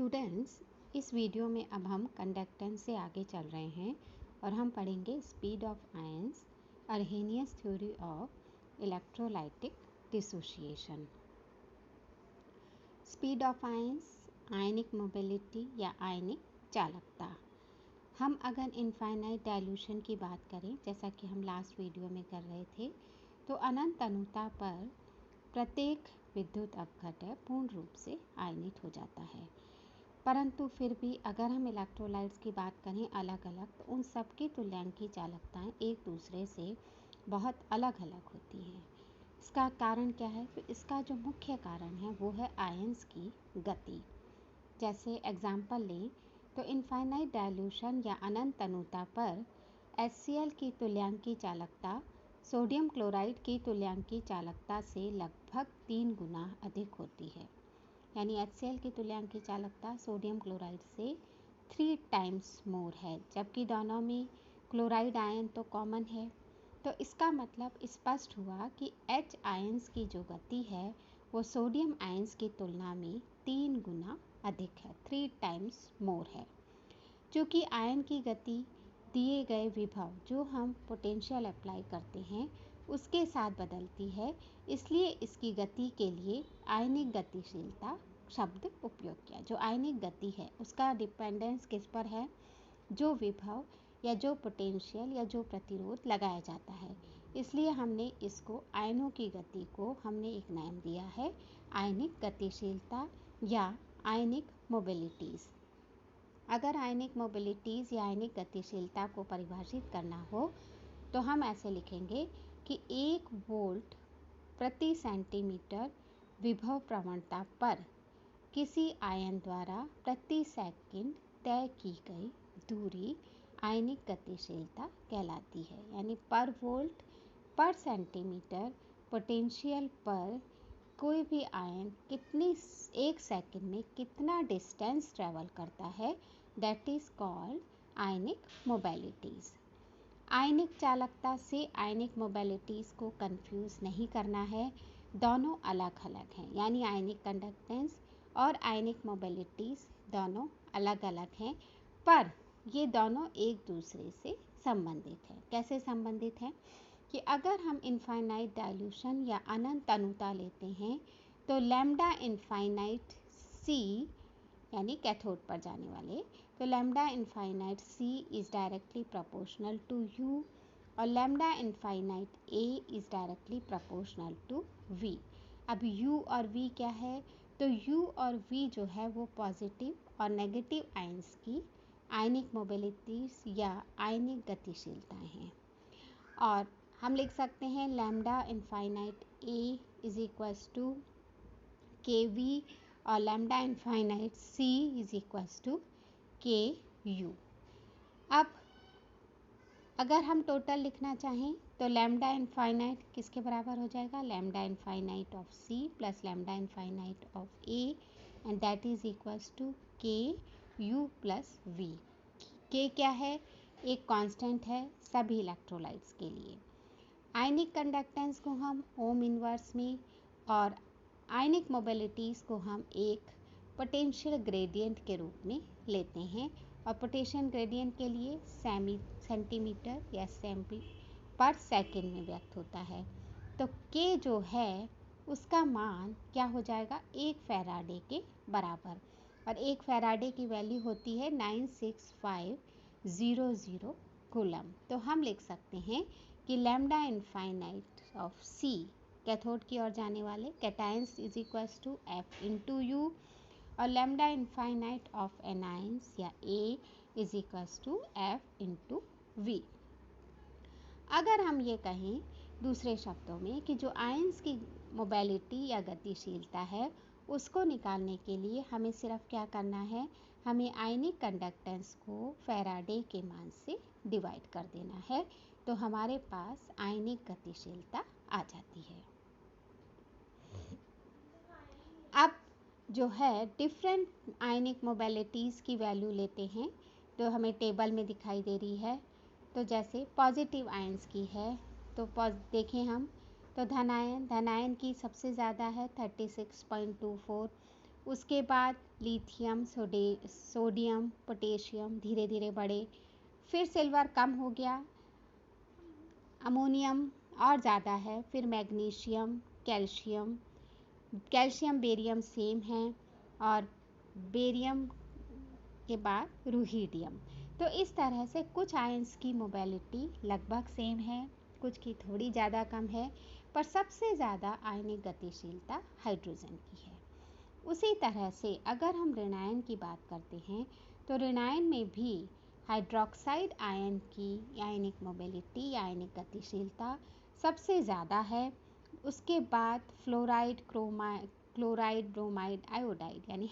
Students, इस video में अब हम कंडक्टेंस से आगे चल रहे हैं और हम पढ़ेंगे speed of ions, Arrhenius theory of electrolytic dissociation. Speed of ions, ionic mobility या आयनिक चालकता। हम अगर इनफाइनाइट डाइल्यूशन की बात करें, जैसा कि हम लास्ट वीडियो में कर रहे थे, तो अनंत अनुता पर प्रत्येक विद्युत अपघटक पूर्ण रूप से आयनित हो जाता है। परंतु फिर भी अगर हम इलेक्ट्रोलाइट्स की बात करें अलग अलग, तो उन सबकी तुल्यांकी चालकताएं एक दूसरे से बहुत अलग अलग होती हैं। इसका कारण क्या है? तो इसका जो मुख्य कारण है वो है आयंस की गति। जैसे एग्जाम्पल लें तो इनफाइनाइट डाइल्यूशन या अनंत अनुता पर HCl की तुल्यांकी चालकता सोडियम क्लोराइड की तुल्यांकी चालकता से लगभग 3 गुना अधिक होती है। यानी HCl की तुल्यांकी चालकता सोडियम क्लोराइड से 3 टाइम्स मोर है, जबकि दोनों में क्लोराइड आयन तो कॉमन है। तो इसका मतलब स्पष्ट हुआ कि H आयंस की जो गति है वो सोडियम आयंस की तुलना में 3 गुना अधिक है, 3 टाइम्स मोर है। चूँकि आयन की गति दिए गए विभव जो हम पोटेंशियल अप्लाई करते हैं उसके साथ बदलती है, इसलिए इसकी गति के लिए आयनिक गतिशीलता शब्द उपयोग किया। जो आयनिक गति है उसका डिपेंडेंस किस पर है? जो विभव या जो पोटेंशियल या जो प्रतिरोध लगाया जाता है। इसलिए हमने इसको आयनों की गति को हमने एक नाम दिया है आयनिक गतिशीलता या आयनिक मोबिलिटीज़। अगर आयनिक मोबिलिटीज़ या आयनिक गतिशीलता को परिभाषित करना हो तो हम ऐसे लिखेंगे कि 1 वोल्ट प्रति सेंटीमीटर विभव प्रवणता पर किसी आयन द्वारा प्रति सेकंड तय की गई दूरी आयनिक गतिशीलता कहलाती है। यानी पर वोल्ट पर सेंटीमीटर पोटेंशियल पर कोई भी आयन कितनी एक सेकंड में कितना डिस्टेंस ट्रेवल करता है, दैट इज़ कॉल्ड आयनिक मोबिलिटीज़। आयनिक चालकता से आयनिक मोबिलिटीज़ को कंफ्यूज नहीं करना है, दोनों अलग अलग हैं। यानी आयनिक कंडक्टेंस और आयनिक मोबिलिटीज़ दोनों अलग अलग हैं, पर ये दोनों एक दूसरे से संबंधित हैं। कैसे संबंधित हैं? कि अगर हम इनफाइनाइट डाइल्यूशन या अनंत अनुता लेते हैं तो लैम्डा इनफाइनाइट C यानी कैथोड पर जाने वाले, तो lambda infinite C is directly proportional to U और lambda infinite A is directly proportional to V। अब U और V क्या है? तो U और V जो है वो पॉजिटिव और नेगेटिव आयंस की आयनिक मोबिलिटीज़ या आयनिक गतिशीलताएं हैं। और हम लिख सकते हैं lambda infinite A is equals to KV और lambda infinite C is equals to KU। अब अगर हम टोटल लिखना चाहें तो लैम्डा इनफाइनाइट किसके बराबर हो जाएगा? Lambda infinite of C plus lambda infinite of A and that is equals to KU plus V। K क्या है? एक कांस्टेंट है सभी इलेक्ट्रोलाइट्स के लिए। आयनिक कंडक्टेंस को हम ओम इनवर्स में और आयनिक मोबिलिटीज़ को हम एक पोटेंशियल ग्रेडियंट के रूप में लेते हैं और पोटेंशियल ग्रेडियंट के लिए सेंटीमीटर या पर सेकंड में व्यक्त होता है। तो K जो है उसका मान क्या हो जाएगा? 1 फैराडे के बराबर, और 1 फैराडे की वैल्यू होती है 96500 कूलम। तो हम लिख सकते हैं कि lambda infinite of C cathode की ओर जाने वाले cations is equals to F into U और लैम्डा इनफाइनाइट ऑफ एनायंस या A is equals to F into V। अगर हम ये कहें दूसरे शब्दों में कि जो आयंस की मोबिलिटी या गतिशीलता है उसको निकालने के लिए हमें सिर्फ क्या करना है? हमें आयनिक कंडक्टेंस को फैराडे के मान से डिवाइड कर देना है, तो हमारे पास आयनिक गतिशीलता आ जाती है। अब जो है डिफरेंट आयनिक मोबिलिटीज़ की वैल्यू लेते हैं, तो हमें टेबल में दिखाई दे रही है। तो जैसे पॉजिटिव आयंस की है तो देखें हम तो धनायन की सबसे ज़्यादा है 36.24 उसके बाद लिथियम, सोडियम, पोटेशियम धीरे धीरे बढ़े, फिर सिल्वर कम हो गया, अमोनियम और ज़्यादा है, फिर मैग्नीशियम, कैल्शियम, बेरियम सेम है, और बेरियम के बाद रुहीडियम। तो इस तरह से कुछ आयंस की मोबिलिटी लगभग सेम है, कुछ की थोड़ी ज़्यादा कम है, पर सबसे ज़्यादा आयनिक गतिशीलता हाइड्रोजन की है। उसी तरह से अगर हम ऋणायन की बात करते हैं तो ऋणायन में भी हाइड्रोक्साइड आयन की आयनिक मोबिलिटी, आयनिक गतिशीलता सबसे ज़्यादा है। उसके बाद फ्लोराइड, क्लोराइड, ब्रोमाइड, आयोडाइड यानी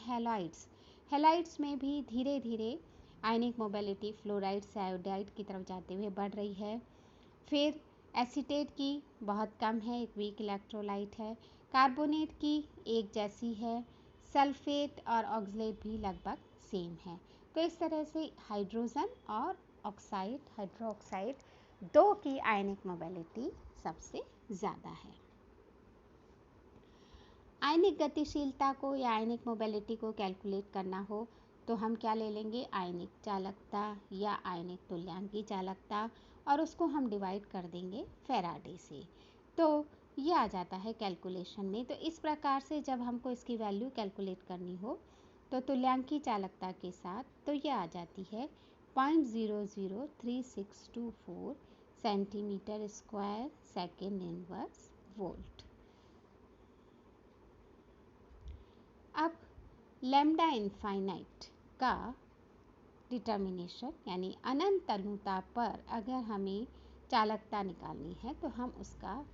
हैलाइड्स में भी धीरे धीरे आयनिक मोबिलिटी फ्लोराइड से आयोडाइड की तरफ जाते हुए बढ़ रही है। फिर एसीटेट की बहुत कम है, एक वीक इलेक्ट्रोलाइट है। कार्बोनेट की एक जैसी है। सल्फेट और ऑक्सलेट भी लगभग सेम है। तो इस तरह से हाइड्रोजन और हाइड्रोक्साइड दो की आयनिक मोबिलिटी सबसे ज़्यादा है। आयनिक गतिशीलता को या आयनिक मोबिलिटी को कैलकुलेट करना हो तो हम क्या ले लेंगे, आयनिक चालकता या आयनिक तुल्यांकी चालकता, और उसको हम डिवाइड कर देंगे फैराडे से, तो ये आ जाता है कैलकुलेशन में। तो इस प्रकार से जब हमको इसकी वैल्यू कैलकुलेट करनी हो तो तुल्यांकी चालकता के साथ तो ये आ जाती है 0.003624 centimetre square second inverse volt. अब लैम्डा इनफाइनाइट का डिटर्मिनेशन यानी अनंत अनुता पर अगर हमें चालकता निकालनी है तो हम उसका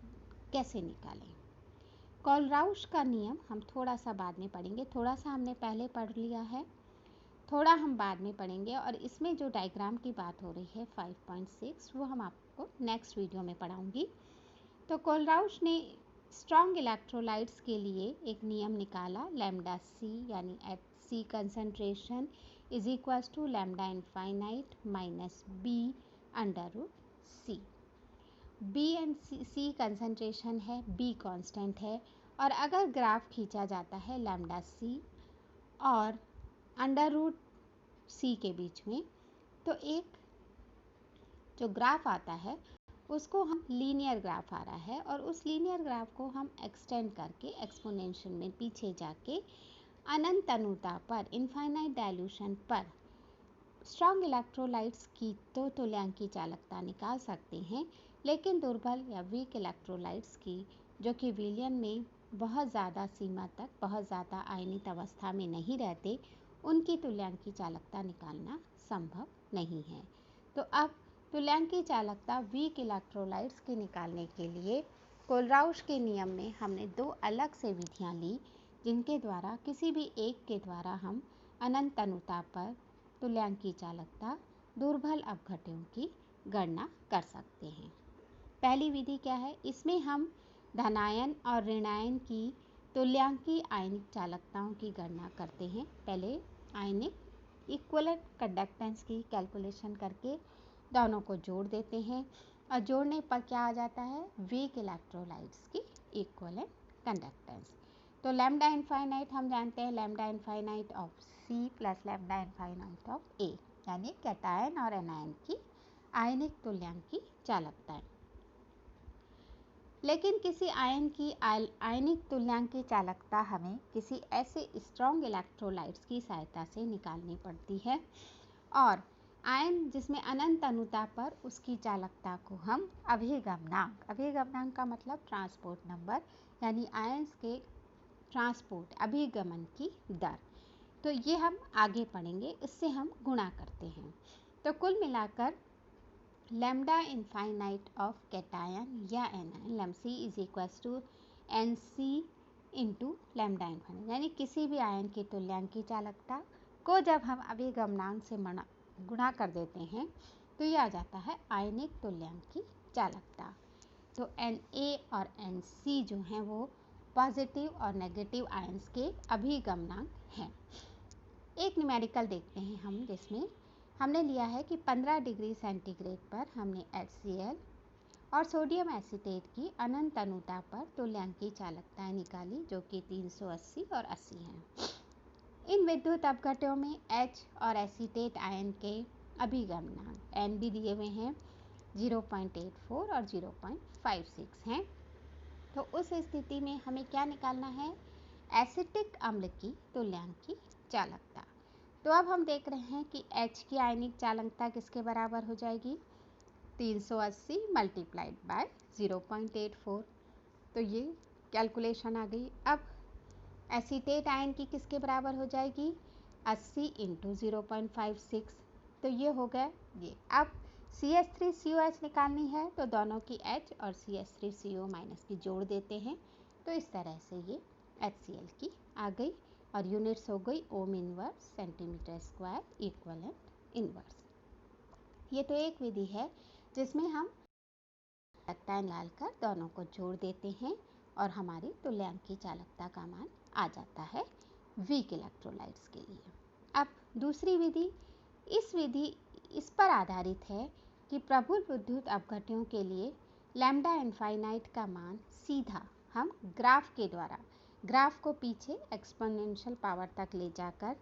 कैसे निकालें। कोलराउश का नियम हम थोड़ा सा बाद में पढ़ेंगे, थोड़ा सा हमने पहले पढ़ लिया है, थोड़ा हम बाद में पढ़ेंगे। और इसमें जो डायग्राम की बात हो रही है 5.6 वो हम आपको नेक्स्ट वीडियो में पढ़ाऊंगी। तो कोलराउश ने स्ट्रॉन्ग इलेक्ट्रोलाइट्स के लिए एक नियम निकाला, लैम्डा सी यानी at C concentration is equals to lambda infinite minus B under root C. B and C concentration है, बी कांस्टेंट है, और अगर ग्राफ खींचा जाता है लैम्डा सी और अंडर रूट सी के बीच में, तो एक जो ग्राफ आता है उसको हम लीनियर ग्राफ आ रहा है, और उस लीनियर ग्राफ को हम एक्सटेंड करके एक्सपोनेंशियल में पीछे जाके अनंत अनुता पर, इनफाइनाइट डाइल्यूशन पर स्ट्रॉन्ग इलेक्ट्रोलाइट्स की तो तुल्यांकी चालकता निकाल सकते हैं, लेकिन दुर्बल या वीक इलेक्ट्रोलाइट्स की, जो कि विलयन में बहुत ज़्यादा सीमा तक, बहुत ज़्यादा आयनित अवस्था में नहीं रहते, उनकी तुल्यांकी चालकता निकालना संभव नहीं है। तो अब तुल्यांकी चालकता वीक इलेक्ट्रोलाइट्स की निकालने के लिए कोलराउश के नियम में हमने दो अलग से विधियां ली, जिनके द्वारा किसी भी एक के द्वारा हम अनंत अनुता पर तुल्यांकी चालकता दुर्बल अपघट्यों की गणना कर सकते हैं। पहली विधि क्या है, इसमें हम धनायन और ऋणायन की तुल्यांकी आयनिक चालकताओं की गणना करते हैं। पहले आयनिक इक्विवेलेंट कंडक्टेंस की कैलकुलेशन करके दोनों को जोड़ देते हैं, और जोड़ने पर क्या आ जाता है, वीक इलेक्ट्रोलाइट्स की इक्विवेलेंट कंडक्टेंस। तो लैम्डा इनफाइनाइट हम जानते हैं, lambda infinite of C plus lambda infinite of A, यानी कैटायन और एनायन की आयनिक तुल्यांकी चालकता। लेकिन किसी आयन की आयनिक तुल्यांकी चालकता हमें किसी ऐसे स्ट्रॉन्ग इलेक्ट्रोलाइट्स की सहायता से निकालनी पड़ती है, और आयन जिसमें अनंत अनुता पर उसकी चालकता को हम अभिगमनांक का मतलब ट्रांसपोर्ट नंबर, यानी आयंस के ट्रांसपोर्ट अभिगमन की दर, तो ये हम आगे पढ़ेंगे, इससे हम गुणा करते हैं। तो कुल मिलाकर लैम्डा इनफाइनाइट ऑफ कैटायन या एनायन लैम C is equals to N C into lambda infinite, यानी किसी भी आयन की तुल्यांकी चालकता को जब हम अभिगमनांक से गुणा कर देते हैं तो ये आ जाता है आयनिक तुल्यांकी चालकता। तो Na और Nc जो हैं वो पॉजिटिव और नेगेटिव आयंस के अभिगमनांक हैं। एक न्यूमेरिकल देखते हैं हम, जिसमें हमने लिया है कि 15 डिग्री सेंटीग्रेड पर हमने HCl और सोडियम एसीटेट की अनंत अनुता पर तुल्यांकी चालकताएं निकाली, जो कि 380 और 80 हैं। इन विद्युत अपघट्यों में H और एसीटेट आयन के अभिगमनांक N भी दिए हुए हैं, 0.84 और 0.56 हैं। तो उस स्थिति में हमें क्या निकालना है? एसिटिक अम्ल की तुल्यांक की चालकता। तो अब हम देख रहे हैं कि H की आयनिक चालकता किसके बराबर हो जाएगी? 380 मल्टीप्लाइड बाय 0.84। तो ये कैलकुलेशन आ गई। अब एसीटेट आयन की किसके बराबर हो जाएगी? 80 इंटू 0.56। तो ये हो गया ये। अब CH3COH निकालनी है तो दोनों की H और CH3CO माइनस की जोड़ देते हैं। तो इस तरह से ये HCl की आ गई और यूनिट्स हो गई ohm inverse centimetre square equivalent inverse. ये तो एक विधि है जिसमें हम चालकता डालकर दोनों को जोड़ देते हैं और हमारी तुल्यांक की चालकता का मान आ जाता है वीक इलेक्ट्रोलाइट्स के लिए। अब दूसरी विधि, इस विधि इस पर आधारित है कि प्रबल विद्युत अपघट्यों के लिए लैम्डा इनफाइनाइट का मान सीधा हम ग्राफ के द्वारा, ग्राफ को पीछे एक्सपोनेंशियल पावर तक ले जाकर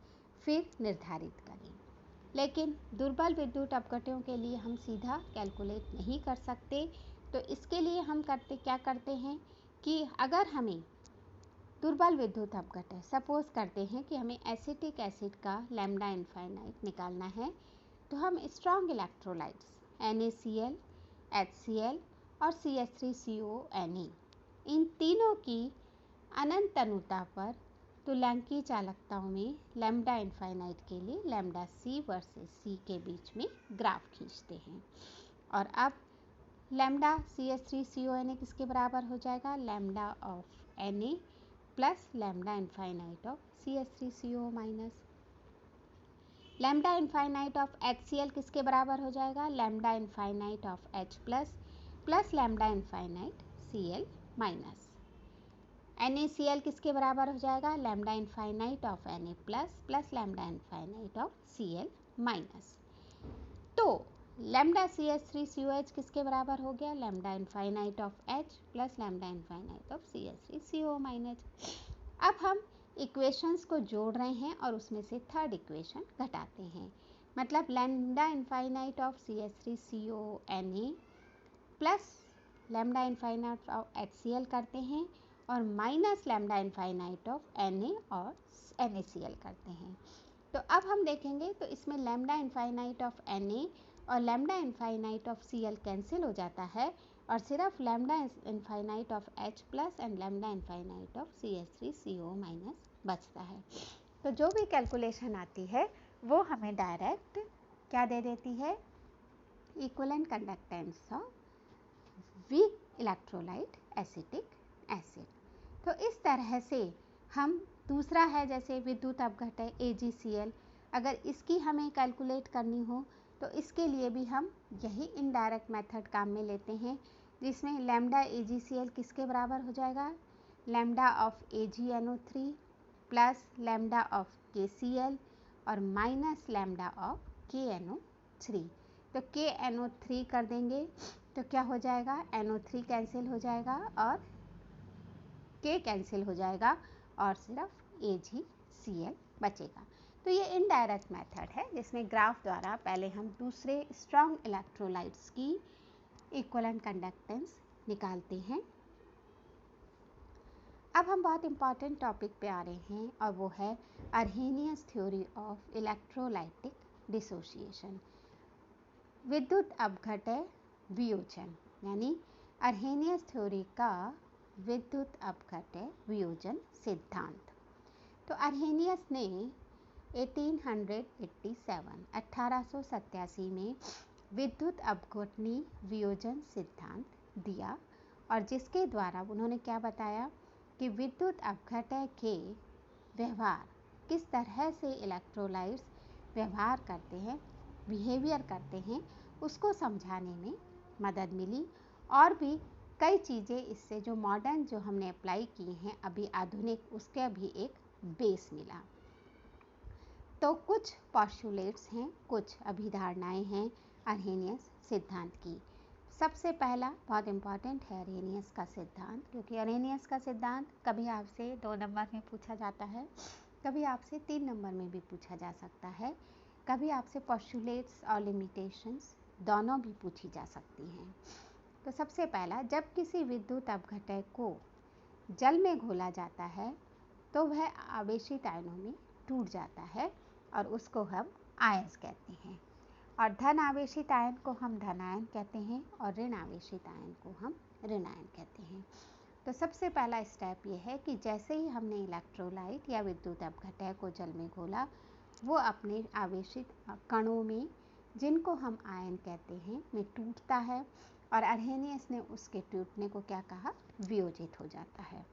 फिर निर्धारित करें। लेकिन दुर्बल विद्युत अपघट्यों के लिए हम सीधा कैलकुलेट नहीं कर सकते। तो इसके लिए हम क्या करते हैं कि अगर हमें दुर्बल विद्युत अपघट्य, सपोज करते हैं कि हमें एसिटिक एसिड का लैम्डा इनफाइनाइट निकालना है, तो हम स्ट्रॉन्ग इलेक्ट्रोलाइट्स NaCl, HCl और CH3CONa इन तीनों की अनंत तनुता पर तुल्यांकी चालकताओं में लैम्डा इनफाइनाइट के लिए लैम्डा C वर्सेस C के बीच में ग्राफ खींचते हैं। और अब लैम्डा CH3CONa किसके बराबर हो जाएगा? Lambda of Na plus lambda infinite of CH3CO minus. Lambda infinite of HCl किसके बराबर हो जाएगा? Lambda infinite of H plus plus lambda infinite Cl minus. NaCl किसके बराबर हो जाएगा? Lambda infinite of Na plus plus lambda infinite of Cl minus. तो lambda CH3COH किसके बराबर हो गया? Lambda infinite of H plus lambda infinite of CH3CO minus. अब हम इक्वेशंस को जोड़ रहे हैं और उसमें से थर्ड इक्वेशन घटाते हैं। मतलब lambda infinite of CH3CONa plus lambda infinite of HCl करते हैं और minus lambda infinite of Na और NaCl करते हैं। तो अब हम देखेंगे तो इसमें लैम्डा इनफाइनाइट ऑफ Na और lambda infinite of Cl cancel हो जाता है और सिर्फ lambda infinite of H plus and lambda infinite of CH3CO minus बचता है। तो जो भी कैलकुलेशन आती है वो हमें डायरेक्ट क्या दे देती है? Equivalent conductance of weak electrolyte acetic acid. तो इस तरह से हम दूसरा है जैसे विद्युत अपघट्य AgCl, अगर इसकी हमें कैलकुलेट करनी हो तो इसके लिए भी हम यही इनडायरेक्ट मेथड काम में लेते हैं, जिसमें लैम्डा AgCl किसके बराबर हो जाएगा? Lambda of AgNO3 plus lambda of KCl और माइनस लैम्डा ऑफ KNO3। तो KNO3 कर देंगे तो क्या हो जाएगा? NO3 कैंसिल हो जाएगा और K कैंसिल हो जाएगा और सिर्फ AgCl बचेगा। तो ये इनडायरेक्ट मेथड है जिसमें ग्राफ द्वारा पहले हम दूसरे स्ट्रॉन्ग इलेक्ट्रोलाइट्स की इक्विवेलेंट कंडक्टेंस निकालते हैं। अब हम बहुत इंपॉर्टेंट टॉपिक पे आ रहे हैं और वो है अर्हेनियस थ्योरी ऑफ इलेक्ट्रोलाइटिक डिसोसिएशन, विद्युत अपघट्य वियोजन, यानी अर्हेनियस थ्योरी का विद्युत अपघट्य वियोजन सिद्धांत। तो अर्हेनियस ने 1887 में विद्युत अपघटनी वियोजन सिद्धांत दिया और जिसके द्वारा उन्होंने क्या बताया कि विद्युत अपघट्य के व्यवहार, किस तरह से इलेक्ट्रोलाइट्स व्यवहार करते हैं, बिहेवियर करते हैं, उसको समझाने में मदद मिली। और भी कई चीज़ें इससे जो मॉडर्न जो हमने अप्लाई की हैं अभी आधुनिक, उसके भी एक बेस मिला। तो कुछ पॉस्टुलेट्स हैं, कुछ अभिधारणाएं हैं अर्हेनियस सिद्धांत की। सबसे पहला बहुत इम्पॉर्टेंट है अर्हेनियस का सिद्धांत, क्योंकि अर्हेनियस का सिद्धांत कभी आपसे 2 नंबर में पूछा जाता है। कभी आपसे 3 नंबर में भी पूछा जा सकता है, कभी आपसे पोस्टुलेट्स और लिमिटेशंस दोनों भी पूछी जा सकती हैं। तो सबसे पहला, जब किसी विद्युत अपघटक को जल में घोला जाता है तो वह आवेशित आयनों में टूट जाता है और उसको हम आयंस कहते हैं। और धन आवेशित आयन को हम धनायन कहते हैं और ऋण आवेशित आयन को हम ऋणायन कहते हैं। तो सबसे पहला स्टेप ये है कि जैसे ही हमने इलेक्ट्रोलाइट या विद्युत अपघटक को जल में घोला, वो अपने आवेशित कणों में, जिनको हम आयन कहते हैं, में टूटता है और अर्हेनियस ने उसके टूटने को क्या कहा, वियोजित हो जाता है।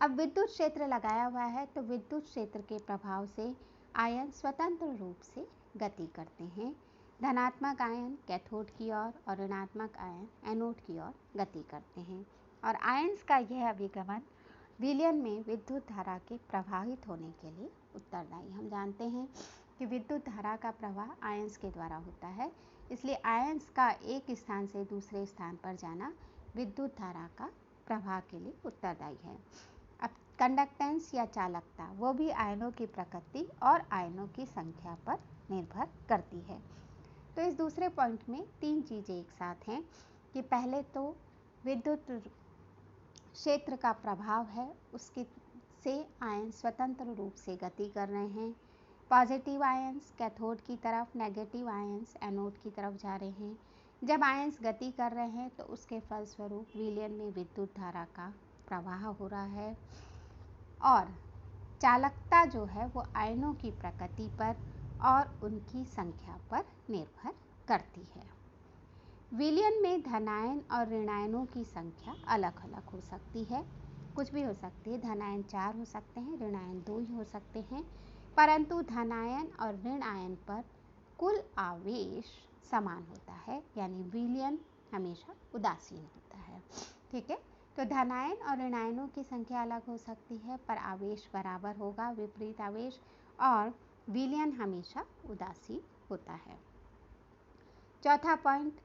अब विद्युत क्षेत्र लगाया हुआ है तो विद्युत क्षेत्र के प्रभाव से आयन स्वतंत्र रूप से गति करते हैं। धनात्मक आयन कैथोड की ओर और ऋणात्मक आयन एनोड की ओर गति करते हैं और आयंस का यह अभिगमन विलयन में विद्युत धारा के प्रवाहित होने के लिए उत्तरदायी। हम जानते हैं कि विद्युत धारा का प्रवाह आयंस के द्वारा होता है, इसलिए आयंस का एक स्थान से दूसरे स्थान पर जाना विद्युत धारा का प्रवाह के लिए उत्तरदायी है। अब कंडक्टेंस या चालकता, वो भी आयनों की प्रकृति और आयनों की संख्या पर निर्भर करती है। तो इस दूसरे पॉइंट में 3 चीज़ें एक साथ हैं कि पहले तो विद्युत क्षेत्र का प्रभाव है, उसके से आयन स्वतंत्र रूप से गति कर रहे हैं। पॉजिटिव आयंस कैथोड की तरफ, नेगेटिव आयंस एनोड की तरफ जा रहे हैं। जब आयंस गति कर रहे हैं तो उसके फलस्वरूप विलयन में विद्युत धारा का प्रवाह हो रहा है और चालकता जो है वो आयनों की प्रकृति पर और उनकी संख्या पर निर्भर करती है। विलयन में धनायन और ऋणायनों की संख्या अलग अलग हो सकती है, कुछ भी हो सकती है। धनायन 4 हो सकते हैं, ऋणायन 2 ही हो सकते हैं, परंतु धनायन और ऋण आयन पर कुल आवेश समान होता है, यानी विलयन हमेशा उदासीन होता है। ठीक है, तो धनायन और ऋणायनों की संख्या अलग हो सकती है पर आवेश बराबर होगा, विपरीत आवेश, और विलयन हमेशा उदासीन होता है। चौथा पॉइंट,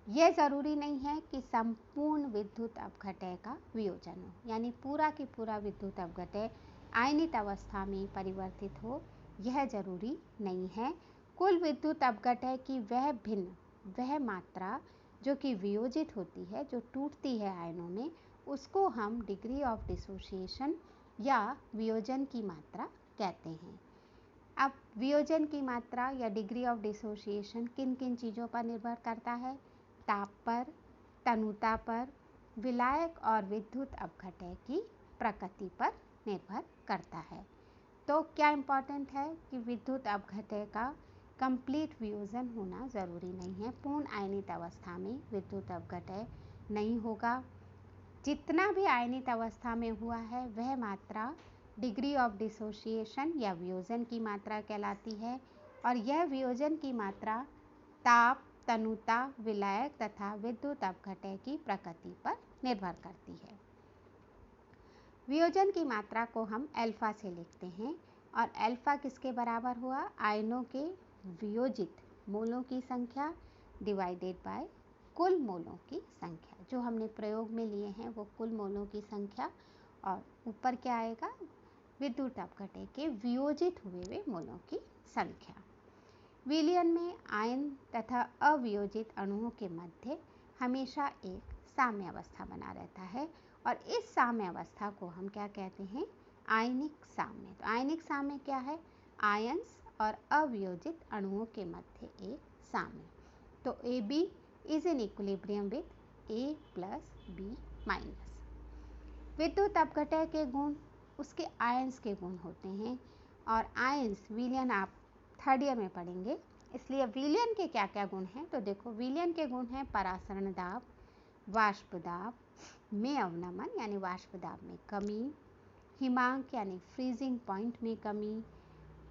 यह जरूरी नहीं है कि संपूर्ण विद्युत अपघटक का वियोजन हो, यानी पूरा की पूरा विद्युत अपघटक आयनित अवस्था में परिवर्तित हो, यह जरूरी नहीं है। कुल विद्युत अपघटक की वह मात्रा जो कि वियोजित होती है, जो टूटती है आयनों में, उसको हम डिग्री ऑफ डिसोसिएशन या वियोजन की मात्रा कहते हैं। अब वियोजन की मात्रा या डिग्री ऑफ डिसोसिएशन किन किन चीज़ों पर निर्भर करता है? ताप पर, तनुता पर, विलायक और विद्युत अपघटक की प्रकृति पर निर्भर करता है। तो क्या इम्पॉर्टेंट है कि विद्युत अपघटक का कंप्लीट वियोजन होना ज़रूरी नहीं है। पूर्ण आयनित अवस्था में विद्युत अपघटक नहीं होगा। जितना भी आयनित अवस्था में हुआ है वह मात्रा डिग्री ऑफ डिसोसिएशन या वियोजन की मात्रा कहलाती है और यह वियोजन की मात्रा ताप, तनुता, विलायक तथा विद्युत अपघटक की प्रकृति पर निर्भर करती है। वियोजन की मात्रा को हम अल्फा से लिखते हैं और अल्फा किसके बराबर हुआ? आयनों के वियोजित मोलों की संख्या डिवाइडेड बाय कुल मोलों की संख्या। जो हमने प्रयोग में लिए हैं वो कुल मोलों की संख्या, और ऊपर क्या आएगा? विद्युत अपघटक के वियोजित हुए वे मोलों की संख्या। विलयन में आयन तथा अवियोजित अणुओं के मध्य हमेशा एक साम्य अवस्था बना रहता है और इस साम्य अवस्था को हम क्या कहते हैं? आयनिक साम्य। तो आयनिक साम्य क्या है? आयंस और अवियोजित अणुओं के मध्य एक साम्य। तो AB is in equilibrium with A plus B minus. विद्युत अपघटक के गुण उसके आयंस के गुण होते हैं और आयंस विलयन आप थर्ड ईयर में पढ़ेंगे। इसलिए विलयन के क्या क्या गुण हैं? तो देखो, विलयन के गुण हैं परासरण दाब, वाष्प दाब में अवनमन यानी वाष्प दाब में कमी, हिमांक यानी फ्रीजिंग पॉइंट में कमी,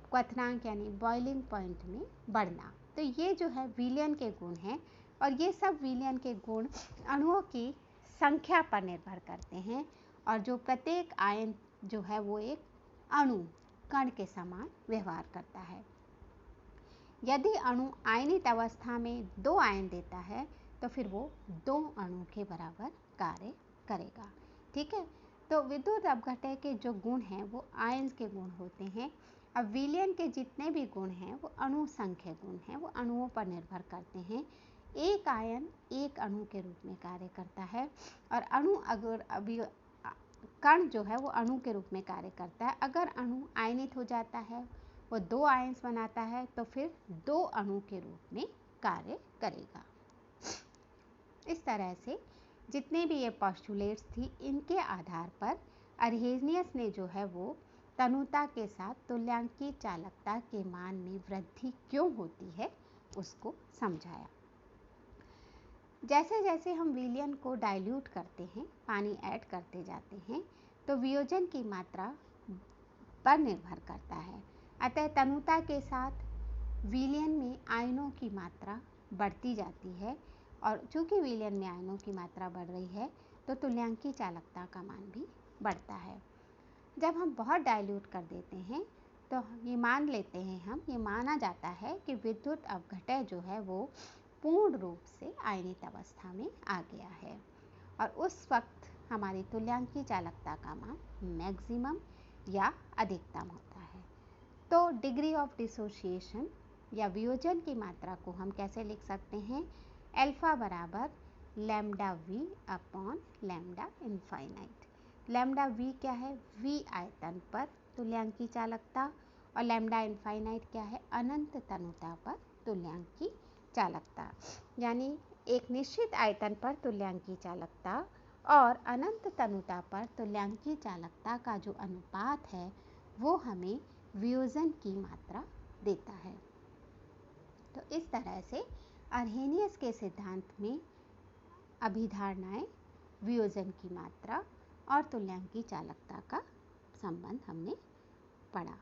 क्वथनांक यानी बॉइलिंग पॉइंट में बढ़ना। तो ये जो है विलयन के गुण हैं और ये सब विलयन के गुण अणुओं की संख्या पर निर्भर करते हैं और जो प्रत्येक आयन जो है वो एक अणु कण के समान व्यवहार करता है। यदि अणु आयनित अवस्था में 2 आयन देता है तो फिर वो 2 अणु के बराबर कार्य करेगा। ठीक है, तो विद्युत अपघटय के जो गुण हैं वो आयन्स के गुण होते हैं। अब विलयन के जितने भी गुण हैं वो अणु संख्य गुण हैं, वो अणुओं पर निर्भर करते हैं। एक आयन एक अणु के रूप में कार्य करता है और अणु अगर अभी कण जो है वो अणु के रूप में कार्य करता है। अगर अणु आयनित हो जाता है, वो 2 आयन्स बनाता है, तो फिर 2 अणु के रूप में कार्य करेगा। इस तरह से जितने भी ये पोस्टुलेट्स थी, इनके आधार पर अर्हेनियस ने जो है वो तनुता के साथ तुल्यांकी चालकता के मान में वृद्धि क्यों होती है उसको समझाया। जैसे जैसे हम विलयन को डाइल्यूट करते हैं, पानी ऐड करते जाते हैं, तो वियोजन की मात्रा पर निर्भर करता है। अतः तनुता के साथ विलयन में आयनों की मात्रा बढ़ती जाती है और चूंकि विलयन में आयनों की मात्रा बढ़ रही है तो तुल्यांकी चालकता का मान भी बढ़ता है। जब हम बहुत डाइल्यूट कर देते हैं तो ये मान लेते हैं, ये माना जाता है कि विद्युत अपघटय जो है वो पूर्ण रूप से आयनित अवस्था में आ गया है और उस वक्त हमारी तुल्यांकी चालकता का मान मैक्सिमम या अधिकतम होता है। तो डिग्री ऑफ डिसोसिएशन या वियोजन की मात्रा को हम कैसे लिख सकते हैं? अल्फा बराबर lambda V upon lambda infinite. Lambda V क्या है? वी आयतन पर तुल्यांकी चालकता और लैम्डा इनफाइनाइट क्या है? अनंत तनुता पर तुल्यांकी चालकता। यानी एक निश्चित आयतन पर तुल्यांकी चालकता और अनंत तनुता पर तुल्यांकी चालकता का जो अनुपात है वो हमें वियोजन की मात्रा देता है। तो इस तरह से अर्हेनियस के सिद्धांत में अभिधारणाएं वियोजन की मात्रा और तुल्यांकी चालकता का संबंध हमने पढ़ा।